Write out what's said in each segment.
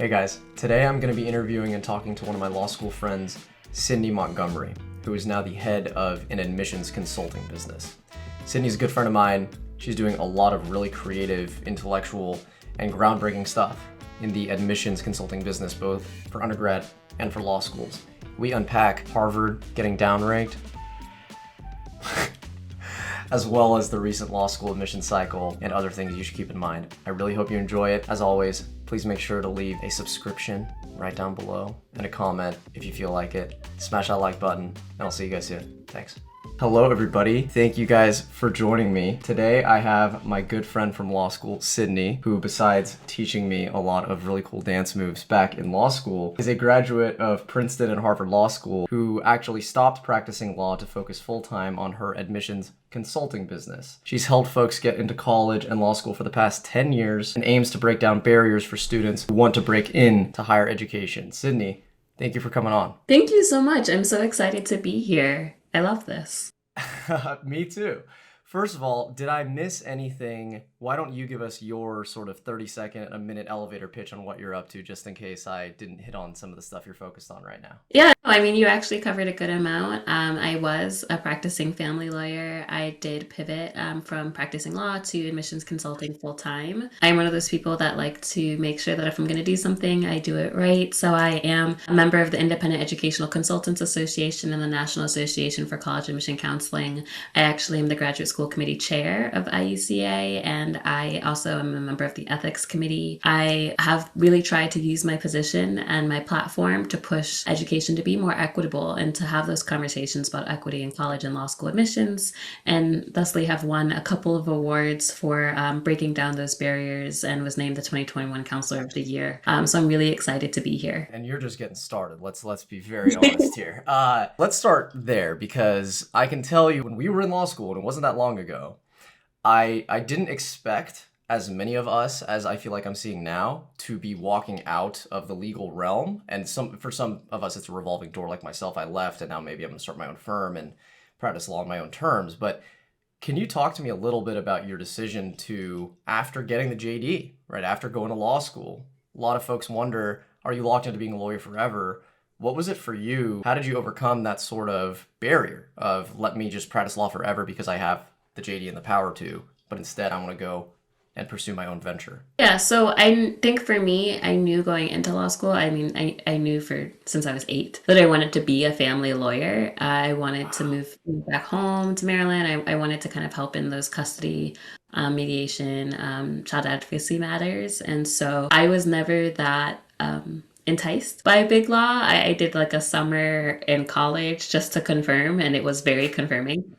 Hey guys, today I'm going to be interviewing and talking to one of my law school friends, Sydney Montgomery, who is now the head of an admissions consulting business. Sydney's a good friend of mine. She's doing a lot of really creative, intellectual, and groundbreaking stuff in the admissions consulting business, both for undergrad and for law schools. We unpack Harvard getting downranked, as well as the recent law school admission cycle and other things you should keep in mind. I really hope you enjoy it. As always, please make sure to leave a subscription right down below and a comment if you feel like it. Smash that like button, and I'll see you guys soon. Thanks. Hello, everybody. Thank you guys for joining me. Today, I have my good friend from law school, Sydney, who besides teaching me a lot of really cool dance moves back in law school, is a graduate of Princeton and Harvard Law School who actually stopped practicing law to focus full-time on her admissions consulting business. She's helped folks get into college and law school for the past 10 years and aims to break down barriers for students who want to break into higher education. Sydney, thank you for coming on. Thank you so much. I'm so excited to be here. I love this. Me too. First of all, did I miss anything? Why don't you give us your sort of 30-second, a minute elevator pitch on what you're up to, just in case I didn't hit on some of the stuff you're focused on right now? Yeah, I mean, you actually covered a good amount. I was a practicing family lawyer. I did pivot from practicing law to admissions consulting full time. I'm one of those people that like to make sure that if I'm going to do something, I do it right. So I am a member of the Independent Educational Consultants Association and the National Association for College Admission Counseling. I actually am the graduate school committee chair of IUCA, and I also am a member of the ethics committee. I have really tried to use my position and my platform to push education to be more equitable and to have those conversations about equity in college and law school admissions, and thusly have won a couple of awards for breaking down those barriers and was named the 2021 Counselor of the Year. So I'm really excited to be here. And you're just getting started. Let's be very honest here. Let's start there, because I can tell you when we were in law school, and it wasn't that long ago, I didn't expect as many of us as I feel like I'm seeing now to be walking out of the legal realm. And for some of us, it's a revolving door. Like myself, I left, and now maybe I'm going to start my own firm and practice law on my own terms. But can you talk to me a little bit about your decision to, after getting the JD, right, after going to law school? A lot of folks wonder, are you locked into being a lawyer forever? What was it for you? How did you overcome that sort of barrier of, let me just practice law forever because I have the JD and the power to, but instead I want to go and pursue my own venture? Yeah, so I think for me, I knew going into law school, I mean, I knew since I was 8 that I wanted to be a family lawyer. I wanted to move back home to Maryland. I wanted to kind of help in those custody, mediation, child advocacy matters. And so I was never that enticed by big law. I did like a summer in college just to confirm, and it was very confirming.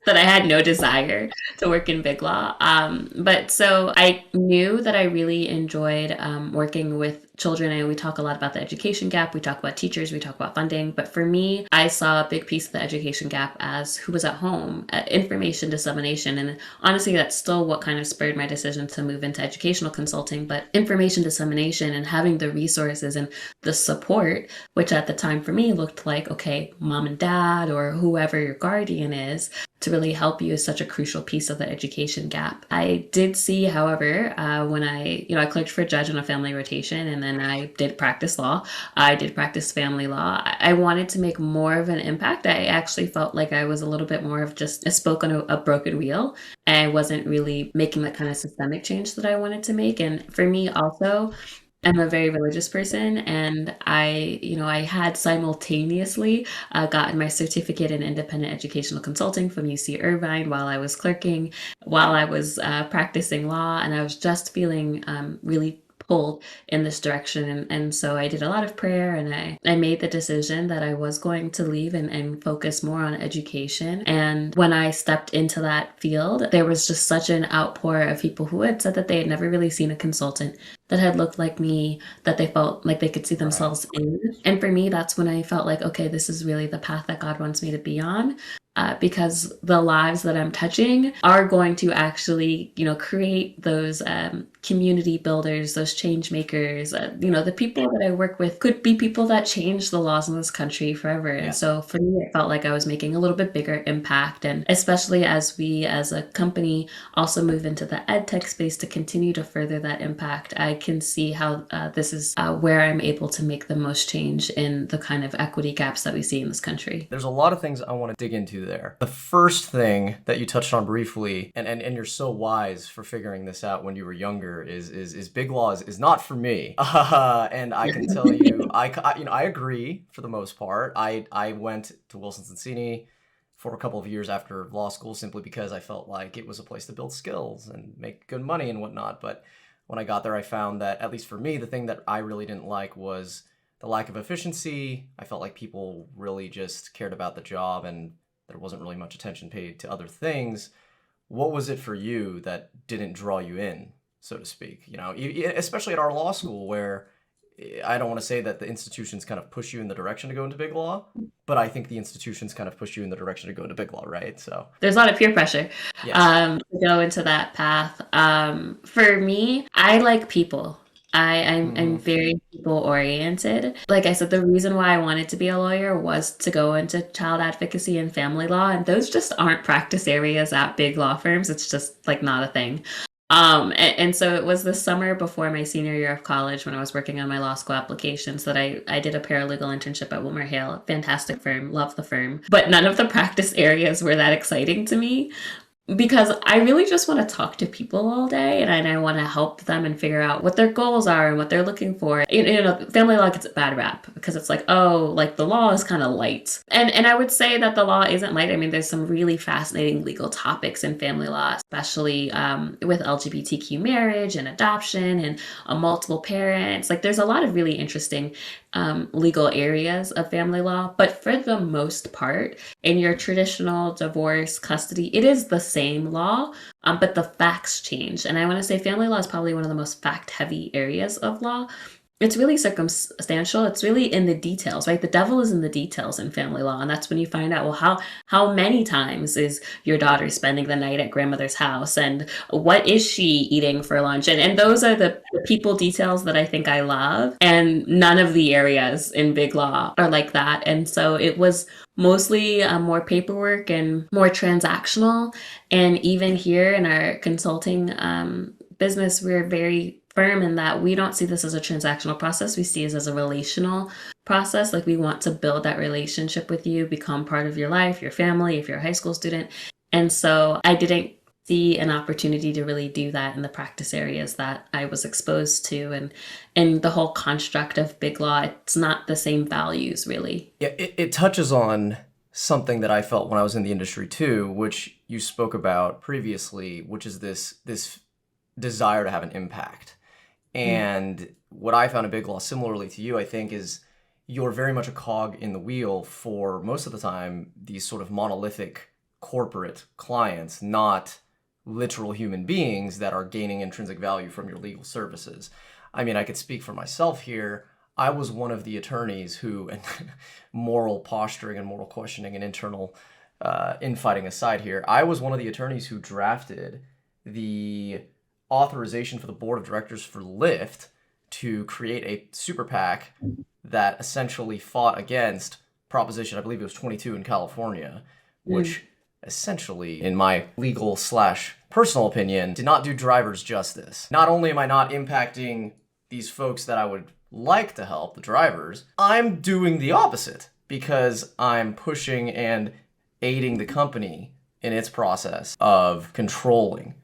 That I had no desire to work in big law. But so I knew that I really enjoyed working with children. And we talk a lot about the education gap. We talk about teachers, we talk about funding. But for me, I saw a big piece of the education gap as who was at home, information dissemination. And honestly, that's still what kind of spurred my decision to move into educational consulting. But information dissemination and having the resources and the support, which at the time for me looked like, okay, mom and dad or whoever your guardian is, to really help you is such a crucial piece of the education gap. I did see, however, when I clerked for a judge on a family rotation, and then I did practice law. I did practice family law. I wanted to make more of an impact. I actually felt like I was a little bit more of just a spoke on a broken wheel. And I wasn't really making that kind of systemic change that I wanted to make. And for me also, I'm a very religious person, and I had simultaneously gotten my certificate in independent educational consulting from UC Irvine while I was clerking, while I was practicing law, and I was just feeling really pulled in this direction. And so I did a lot of prayer, and I made the decision that I was going to leave and focus more on education. And when I stepped into that field, there was just such an outpour of people who had said that they had never really seen a consultant that had looked like me, that they felt like they could see themselves in. And for me, that's when I felt like, okay, this is really the path that God wants me to be on. because the lives that I'm touching are going to actually, create those community builders, those change makers. The people that I work with could be people that change the laws in this country forever. And Yeah. so for me, it felt like I was making a little bit bigger impact. And especially as we, as a company, also move into the ed tech space to continue to further that impact, I can see how this is where I'm able to make the most change in the kind of equity gaps that we see in this country. There's a lot of things I want to dig into there. The first thing that you touched on briefly, and you're so wise for figuring this out when you were younger, is big law is not for me. And I can tell you, I agree for the most part. I went to Wilson-Sonsini for a couple of years after law school simply because I felt like it was a place to build skills and make good money and whatnot. But when I got there, I found that, at least for me, the thing that I really didn't like was the lack of efficiency. I felt like people really just cared about the job and there wasn't really much attention paid to other things. What was it for you that didn't draw you in, so to speak? Especially at our law school, where I don't want to say that the institutions kind of push you in the direction to go into big law, but I think the institutions kind of push you in the direction to go into big law, right? So there's a lot of peer pressure yes. To go into that path. For me, I like people. I'm very people oriented. Like I said, the reason why I wanted to be a lawyer was to go into child advocacy and family law, and those just aren't practice areas at big law firms. It's just like not a thing. And so it was the summer before my senior year of college when I was working on my law school applications that I did a paralegal internship at WilmerHale. Fantastic firm, love the firm. But none of the practice areas were that exciting to me, because I really just want to talk to people all day, and I want to help them and figure out what their goals are and what they're looking for. Family law gets a bad rap because it's like, oh, like the law is kind of light. And I would say that the law isn't light. I mean, there's some really fascinating legal topics in family law, especially with LGBTQ marriage and adoption and multiple parents. Like there's a lot of really interesting legal areas of family law, but for the most part, in your traditional divorce, custody, it is the same law, but the facts change. And I want to say family law is probably one of the most fact-heavy areas of law. It's really circumstantial. It's really in the details, right? The devil is in the details in family law. And that's when you find out, well, how many times is your daughter spending the night at grandmother's house? And what is she eating for lunch? And those are the people details that I think I love. And none of the areas in big law are like that. And so it was mostly more paperwork and more transactional. And even here in our consulting business, we're very firm in that we don't see this as a transactional process. We see it as a relational process. Like we want to build that relationship with you, become part of your life, your family, if you're a high school student. And so I didn't see an opportunity to really do that in the practice areas that I was exposed to. And the whole construct of big law, it's not the same values really. Yeah, it touches on something that I felt when I was in the industry too, which you spoke about previously, which is this desire to have an impact. And what I found in big law, similarly to you, I think, is you're very much a cog in the wheel for most of the time these sort of monolithic corporate clients, not literal human beings that are gaining intrinsic value from your legal services. I mean, I could speak for myself here. I was one of the attorneys who, and moral posturing and moral questioning and internal infighting aside here, I was one of the attorneys who drafted the authorization for the board of directors for Lyft to create a super PAC that essentially fought against Proposition, I believe it was 22 in California, which essentially, in my legal / personal opinion, did not do drivers justice. Not only am I not impacting these folks that I would like to help, the drivers, I'm doing the opposite because I'm pushing and aiding the company in its process of controlling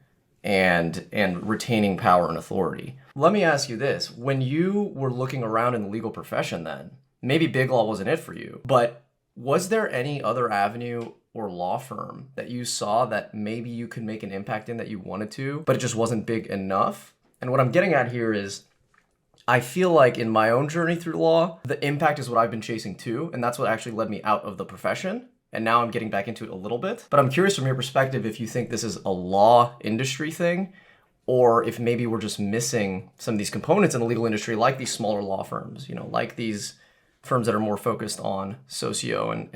and retaining power and authority. Let me ask you this. When you were looking around in the legal profession then, maybe big law wasn't it for you, but was there any other avenue or law firm that you saw that maybe you could make an impact in that you wanted to, but it just wasn't big enough? And what I'm getting at here is, I feel like in my own journey through law, the impact is what I've been chasing too, and that's what actually led me out of the profession. And now I'm getting back into it a little bit. But I'm curious from your perspective if you think this is a law industry thing, or if maybe we're just missing some of these components in the legal industry, like these smaller law firms, like these firms that are more focused on socio and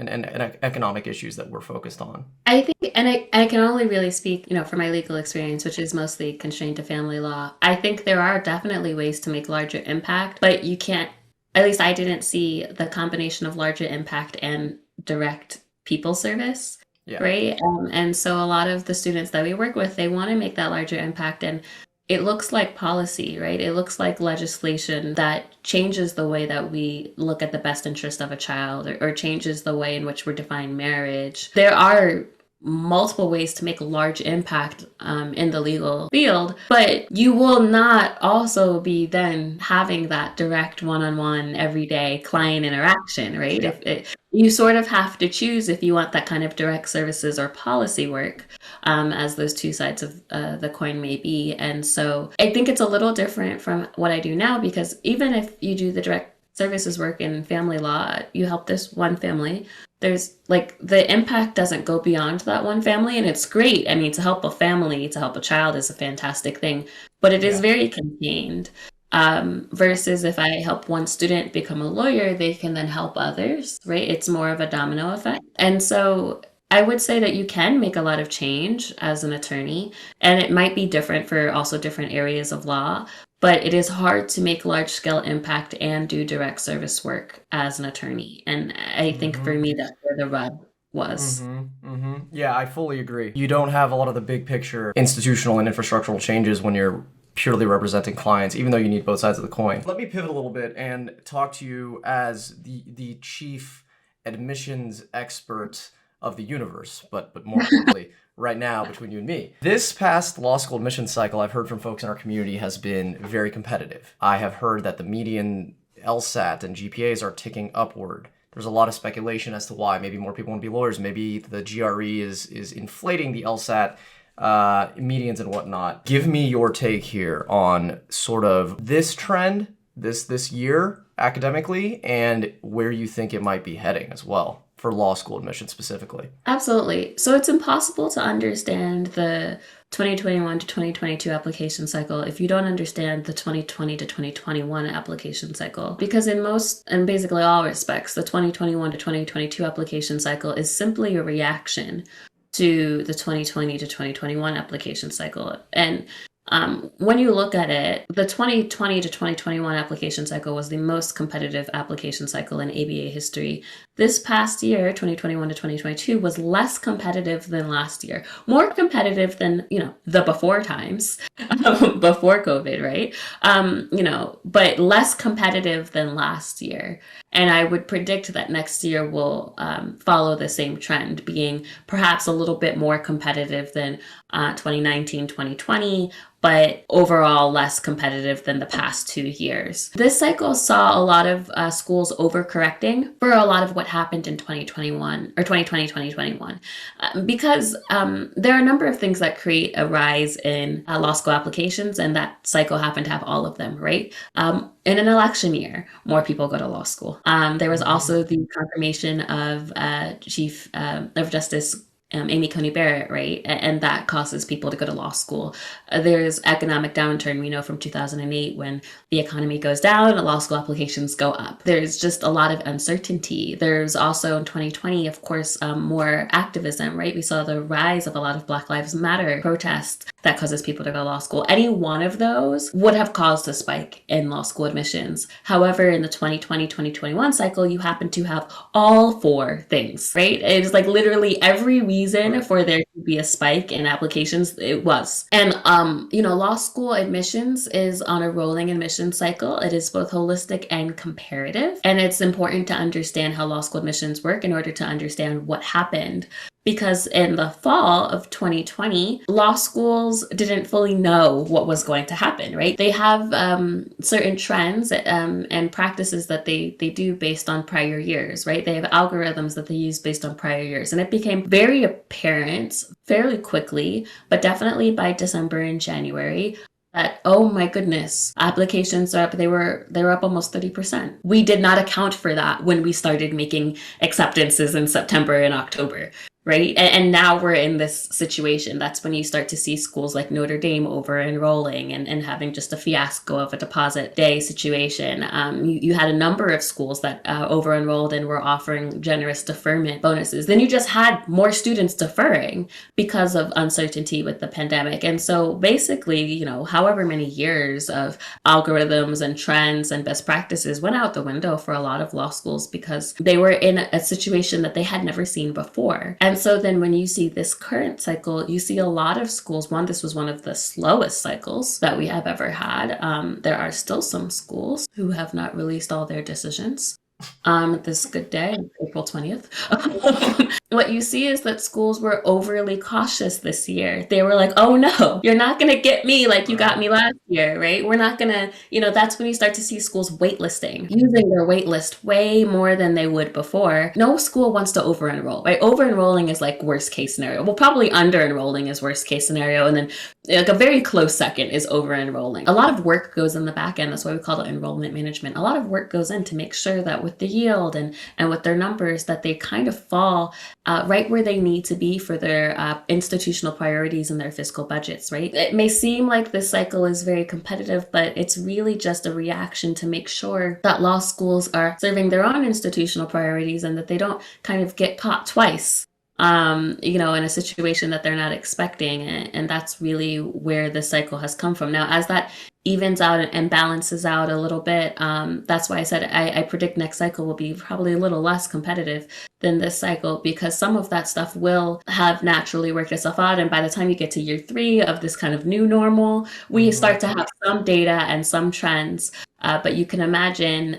economic issues that we're focused on? I think, and I can only really speak, for my legal experience, which is mostly constrained to family law. I think there are definitely ways to make larger impact, but you can't, at least I didn't see the combination of larger impact and direct people service. Yeah. Right. And so a lot of the students that we work with, they want to make that larger impact. And it looks like policy, right? It looks like legislation that changes the way that we look at the best interest of a child, or changes the way in which we're defining marriage. There are multiple ways to make a large impact in the legal field, but you will not also be then having that direct one-on-one everyday client interaction, right? Yeah. You sort of have to choose if you want that kind of direct services or policy work, as those two sides of the coin may be. And so I think it's a little different from what I do now, because even if you do the direct services work in family law, you help this one family, there's like the impact doesn't go beyond that one family, and it's great. I mean, to help a family, to help a child is a fantastic thing, but it is very contained. Versus if I help one student become a lawyer, they can then help others, right? It's more of a domino effect. And so I would say that you can make a lot of change as an attorney, and it might be different for also different areas of law, but it is hard to make large scale impact and do direct service work as an attorney. And I think for me, that's where the rub was. Yeah, I fully agree. You don't have a lot of the big picture institutional and infrastructural changes when you're purely representing clients, even though you need both sides of the coin. Let me pivot a little bit and talk to you as the chief admissions expert of the universe, but more importantly, right now between you and me. This past law school admissions cycle, I've heard from folks in our community, has been very competitive. I have heard that the median LSAT and GPAs are ticking upward. There's a lot of speculation as to why. Maybe more people want to be lawyers. Maybe the GRE is inflating the LSAT medians and whatnot. Give me your take here on sort of this trend, this year academically, and where you think it might be heading as well for law school admission specifically. Absolutely. So it's impossible to understand the 2021 to 2022 application cycle if you don't understand the 2020 to 2021 application cycle. Because in most and basically all respects, the 2021 to 2022 application cycle is simply a reaction to the 2020 to 2021 application cycle. And when you look at it, the 2020 to 2021 application cycle was the most competitive application cycle in ABA history. This past year, 2021 to 2022, was less competitive than last year. More competitive than, the before times, before COVID, right? But less competitive than last year. And I would predict that next year will follow the same trend, being perhaps a little bit more competitive than 2019, 2020, but overall less competitive than the past 2 years. This cycle saw a lot of schools overcorrecting for a lot of what happened in 2021 or 2020, 2021, because there are a number of things that create a rise in law school applications, and that cycle happened to have all of them, right? In an election year, more people go to law school. There was also the confirmation of Chief of Justice Amy Coney Barrett, right? And that causes people to go to law school. There's economic downturn. We know from 2008, when the economy goes down, law school applications go up. There's just a lot of uncertainty. There's also in 2020, of course, more activism, right? We saw the rise of a lot of Black Lives Matter protests that causes people to go to law school. Any one of those would have caused a spike in law school admissions. However, in the 2020, 2021 cycle, you happen to have all four things, right? It's like literally every reason for there to be a spike in applications, it was. And, law school admissions is on a rolling admissions cycle. It is both holistic and comparative. And it's important to understand how law school admissions work in order to understand what happened. Because in the fall of 2020, law schools didn't fully know what was going to happen, right? They have certain trends and practices that they do based on prior years, right? They have algorithms that they use based on prior years. And it became very apparent fairly quickly, but definitely by December and January, that, oh my goodness, applications are up. They were up almost 30%. We did not account for that when we started making acceptances in September and October, right? And now we're in this situation. That's when you start to see schools like Notre Dame over enrolling and having just a fiasco of a deposit day situation. You had a number of schools that over enrolled and were offering generous deferment bonuses. Then you just had more students deferring because of uncertainty with the pandemic. And so basically, however many years of algorithms and trends and best practices went out the window for a lot of law schools because they were in a situation that they had never seen before. And so then when you see this current cycle, you see a lot of schools. One, this was one of the slowest cycles that we have ever had. There are still some schools who have not released all their decisions. This good day, April 20th. What you see is that schools were overly cautious this year. They were like, oh no, you're not going to get me like you got me last year, right? We're not going to, that's when you start to see schools waitlisting, using their waitlist way more than they would before. No school wants to over enroll, right? Over enrolling is like worst case scenario. Well, probably under enrolling is worst case scenario. And then like a very close second is over enrolling. A lot of work goes in the back end. That's why we call it enrollment management. A lot of work goes in to make sure that with the yield and with their numbers that they kind of fall right where they need to be for their institutional priorities and their fiscal budgets, right? It may seem like this cycle is very competitive, but it's really just a reaction to make sure that law schools are serving their own institutional priorities and that they don't kind of get caught twice. In a situation that they're not expecting. And that's really where the cycle has come from. Now, as that evens out and balances out a little bit, that's why I said I predict next cycle will be probably a little less competitive than this cycle, because some of that stuff will have naturally worked itself out. And by the time you get to year 3 of this kind of new normal, we start to have some data and some trends. But you can imagine,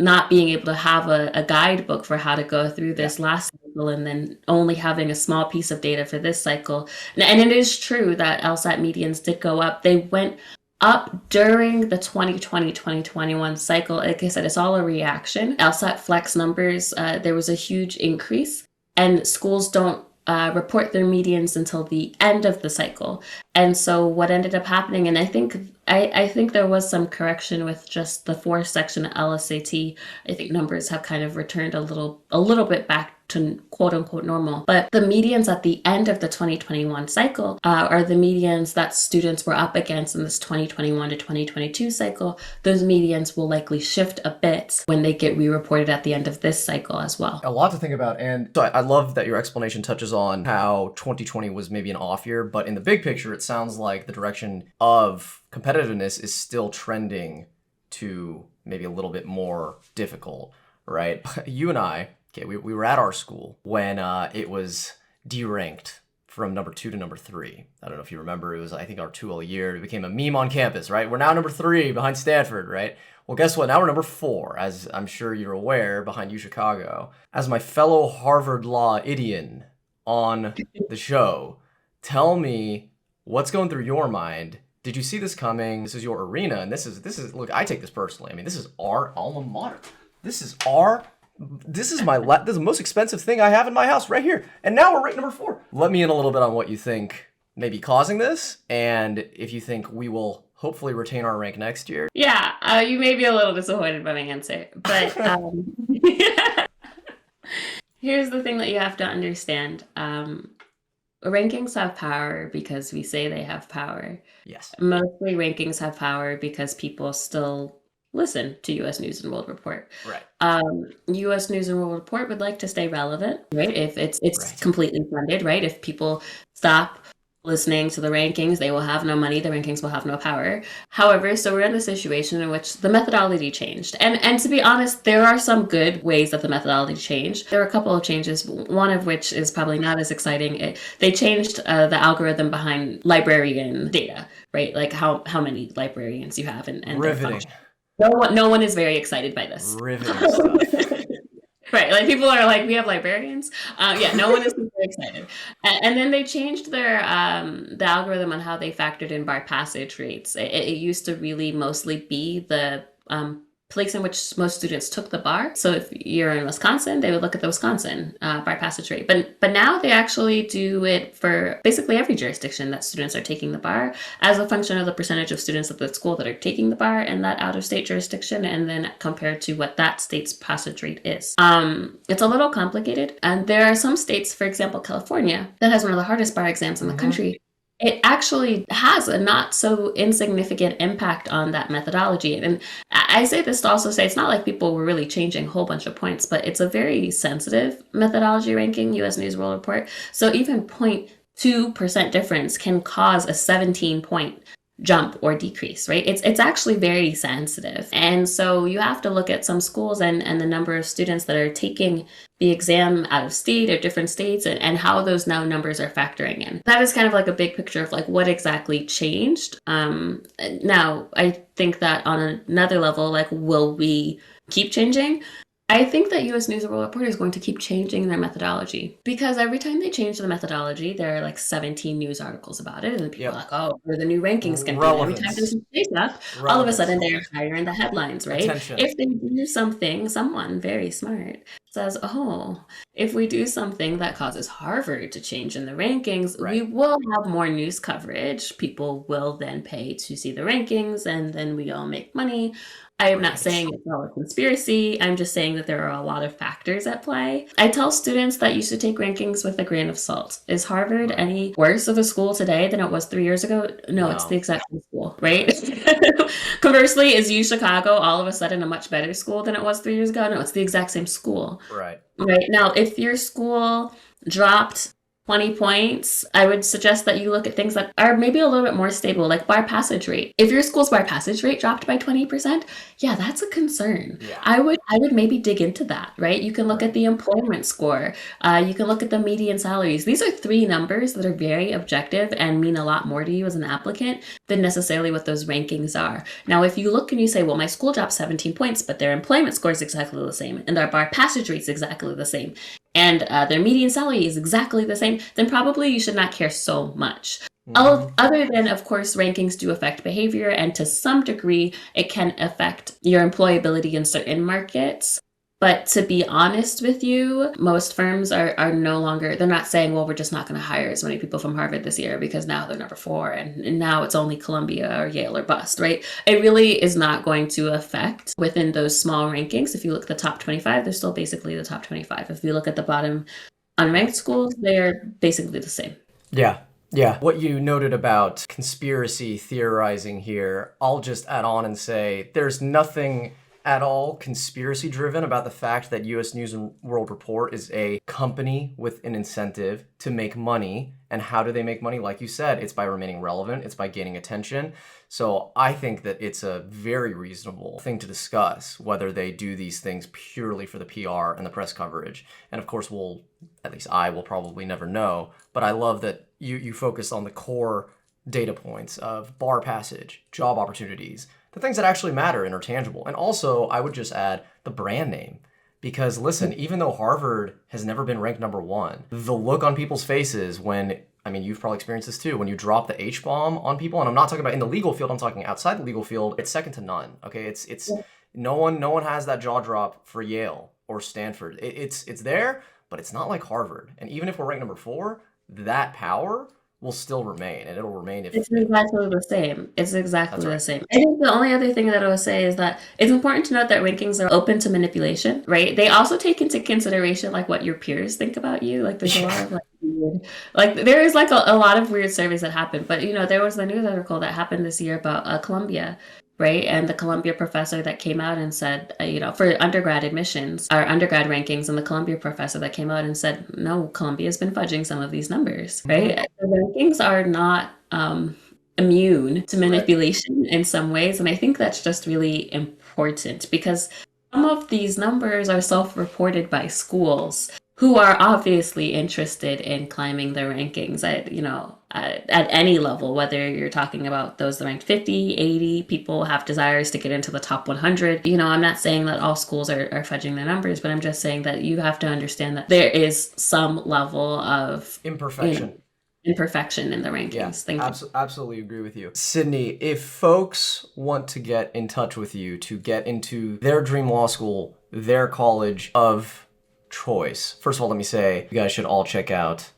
not being able to have a guidebook for how to go through this last cycle and then only having a small piece of data for this cycle. And it is true that LSAT medians did go up. They went up during the 2020-2021 cycle. Like I said, it's all a reaction. LSAT flex numbers, there was a huge increase, and schools don't report their medians until the end of the cycle. And so what ended up happening, and I think there was some correction with just the 4-section LSAT. I think numbers have kind of returned a little bit back to quote unquote normal. But the medians at the end of the 2021 cycle are the medians that students were up against in this 2021 to 2022 cycle. Those medians will likely shift a bit when they get re-reported at the end of this cycle as well. A lot to think about. And so I love that your explanation touches on how 2020 was maybe an off year, but in the big picture, it sounds like the direction of competitiveness is still trending to maybe a little bit more difficult, right? You and I, we were at our school when it was deranked from number 2 to number 3. I don't know if you remember, it was, I think, our 2L year. It became a meme on campus, right? We're now number 3 behind Stanford, right? Well, guess what? Now we're number 4, as I'm sure you're aware, behind UChicago. As my fellow Harvard Law idiot on the show, tell me what's going through your mind. Did you see this coming? This is your arena, and this is look, I take this personally. I mean, this is our alma mater. This is the most expensive thing I have in my house right here. And now we're ranked number 4. Let me in a little bit on what you think may be causing this, and if you think we will hopefully retain our rank next year. Yeah, you may be a little disappointed by my answer, but here's the thing that you have to understand. Rankings have power because we say they have power. Yes. Mostly rankings have power because people still listen to U.S. News and World Report. Right. U.S. News and World Report would like to stay relevant, right? If it's Right. completely funded, right? If people stop listening to the rankings, they will have no money, the rankings will have no power. However, so we're in a situation in which the methodology changed. And to be honest, there are some good ways that the methodology changed. There are a couple of changes, one of which is probably not as exciting. They changed the algorithm behind librarian data, right? Like how many librarians you have and their function. No one is very excited by this. Riveting stuff. Right, like people are like, we have librarians. No one is super excited. And then they changed their the algorithm on how they factored in bar passage rates. It used to really mostly be the place in which most students took the bar. So if you're in Wisconsin, they would look at the Wisconsin bar passage rate. But now they actually do it for basically every jurisdiction that students are taking the bar as a function of the percentage of students at the school that are taking the bar in that out-of-state jurisdiction, and then compared to what that state's passage rate is. It's a little complicated. And there are some states, for example, California, that has one of the hardest bar exams in the country. It actually has a not so insignificant impact on that methodology. And I say this to also say it's not like people were really changing a whole bunch of points, but it's a very sensitive methodology ranking, US News World Report. So even 0.2% difference can cause a 17-point jump or decrease, right? It's actually very sensitive. And so you have to look at some schools and the number of students that are taking the exam out of state or different states and how those now numbers are factoring in. That is kind of like a big picture of like what exactly changed. Now, I think that on another level, like, will we keep changing? I think that US News and World Report is going to keep changing their methodology because every time they change the methodology, there are like 17 news articles about it, and people are like, "Oh, where the new rankings going to be?" Every time there's a space up, all of a sudden they're higher in the headlines, right? Attention. If they do something, someone very smart says, "Oh, if we do something that causes Harvard to change in the rankings, we will have more news coverage. People will then pay to see the rankings, and then we all make money." I am not saying it's all a conspiracy. I'm just saying that there are a lot of factors at play. I tell students that you should take rankings with a grain of salt. Is Harvard any worse of a school today than it was 3 years ago? No, it's the exact same school, right? Conversely, is U Chicago all of a sudden a much better school than it was 3 years ago? No, it's the exact same school. Right. Now, if your school dropped 20 points, I would suggest that you look at things that are maybe a little bit more stable, like bar passage rate. If your school's bar passage rate dropped by 20%, yeah, that's a concern. Yeah. I would maybe dig into that, right? You can look at the employment score. You can look at the median salaries. These are 3 numbers that are very objective and mean a lot more to you as an applicant than necessarily what those rankings are. Now, if you look and you say, well, my school dropped 17 points, but their employment score is exactly the same, and their bar passage rate is exactly the same, and their median salary is exactly the same, then probably you should not care so much. Other than, of course, rankings do affect behavior, and to some degree, it can affect your employability in certain markets. But to be honest with you, most firms are no longer, they're not saying, well, we're just not going to hire as many people from Harvard this year because now they're number 4 and now it's only Columbia or Yale or bust, right? It really is not going to affect within those small rankings. If you look at the top 25, they're still basically the top 25. If you look at the bottom unranked schools, they're basically the same. Yeah. Yeah. What you noted about conspiracy theorizing here, I'll just add on and say there's nothing at all conspiracy driven about the fact that US News and World Report is a company with an incentive to make money. And how do they make money? Like you said, it's by remaining relevant, it's by gaining attention. So I think that it's a very reasonable thing to discuss whether they do these things purely for the PR and the press coverage. And of course, at least I will probably never know, but I love that you focus on the core data points of bar passage, job opportunities, the things that actually matter and are tangible. And also, I would just add the brand name. Because listen, even though Harvard has never been ranked number 1, the look on people's faces when, I mean, you've probably experienced this too, when you drop the H-bomb on people, and I'm not talking about in the legal field, I'm talking outside the legal field, it's second to none, okay? It's no one has that jaw drop for Yale or Stanford. It's there, but it's not like Harvard. And even if we're ranked number 4, that power will still remain, and it'll remain if it's exactly the same. It's exactly the same. I think the only other thing that I would say is that it's important to note that rankings are open to manipulation, right? They also take into consideration like what your peers think about you. Like there's a lot of like there is like a lot of weird surveys that happen. But there was the news article that happened this year about Columbia, right? And the Columbia professor that came out and said, for undergrad admissions, our undergrad rankings, and the Columbia professor that came out and said, no, Columbia's been fudging some of these numbers, right? The rankings are not immune to manipulation in some ways. And I think that's just really important because some of these numbers are self-reported by schools who are obviously interested in climbing the rankings at any level, whether you're talking about those that ranked 50, 80, people have desires to get into the top 100. I'm not saying that all schools are fudging their numbers, but I'm just saying that you have to understand that there is some level of imperfection. imperfection in the Yeah, rankings. Thank you. absolutely agree with you. Sydney, if folks want to get in touch with you to get into their dream law school, their college of choice, first of all, let me say you guys should all check out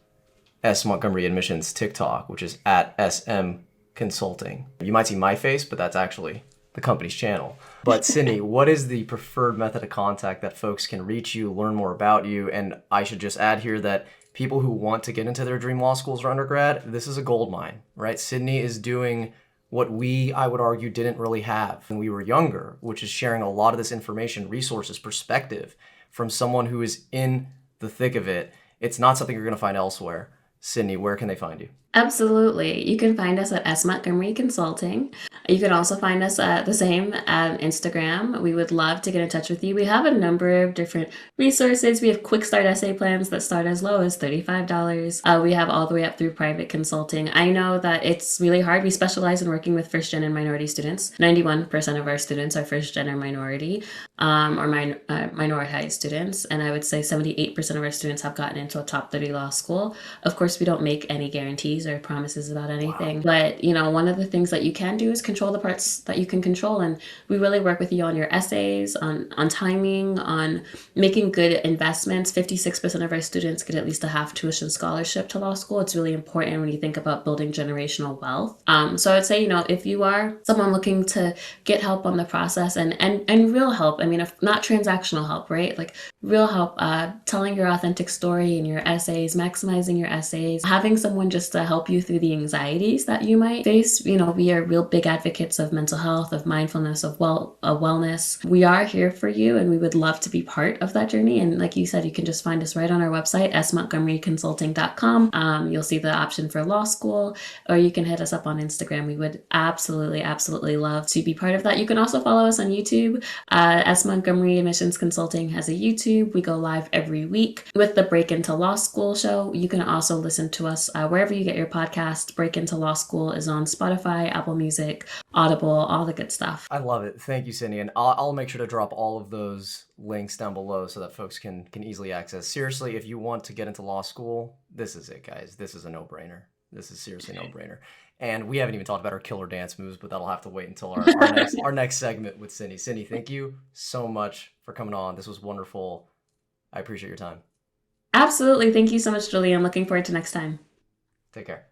S. Montgomery Admissions TikTok, which is at SM Consulting. You might see my face, but that's actually the company's channel. But Sydney, what is the preferred method of contact that folks can reach you, learn more about you? And I should just add here that people who want to get into their dream law schools or undergrad, this is a gold mine, right? Sydney is doing what we, I would argue, didn't really have when we were younger, which is sharing a lot of this information, resources, perspective from someone who is in the thick of it. It's not something you're going to find elsewhere. Sydney, where can they find you? Absolutely. You can find us at S. Montgomery Consulting. You can also find us the same at Instagram. We would love to get in touch with you. We have a number of different resources. We have quick start essay plans that start as low as $35. We have all the way up through private consulting. I know that it's really hard. We specialize in working with first gen and minority students. 91% of our students are first gen or minority or minoritized students. And I would say 78% of our students have gotten into a top 30 law school. Of course, we don't make any guarantees or promises about anything. But, one of the things that you can do is control the parts that you can control. And we really work with you on your essays, on timing, on making good investments. 56% of our students get at least a half tuition scholarship to law school. It's really important when you think about building generational wealth. So I would say, if you are someone looking to get help on the process and real help, if not transactional help, right? Like real help, telling your authentic story in your essays, maximizing your essays, having someone just to help you through the anxieties that you might face. We are real big advocates of mental health, of mindfulness, of wellness. We are here for you, and we would love to be part of that journey. And like you said, you can just find us right on our website, smontgomeryconsulting.com. You'll see the option for law school, or you can hit us up on Instagram. We would absolutely love to be part of that. You can also follow us on YouTube. S. Montgomery Admissions Consulting has a YouTube. We go live every week with the Break Into Law School show. You can also listen to us wherever you get your podcast. Break Into Law School is on Spotify, Apple Music, Audible, all the good stuff. I love it. Thank you, Sydney. And I'll make sure to drop all of those links down below so that folks can easily access. Seriously, if you want to get into law school, this is it, guys. This is a no-brainer. This is seriously a no-brainer. And we haven't even talked about our killer dance moves, but that'll have to wait until our next segment with Sydney. Sydney, thank you so much for coming on. This was wonderful. I appreciate your time. Absolutely. Thank you so much, Julian. I'm looking forward to next time. Take care.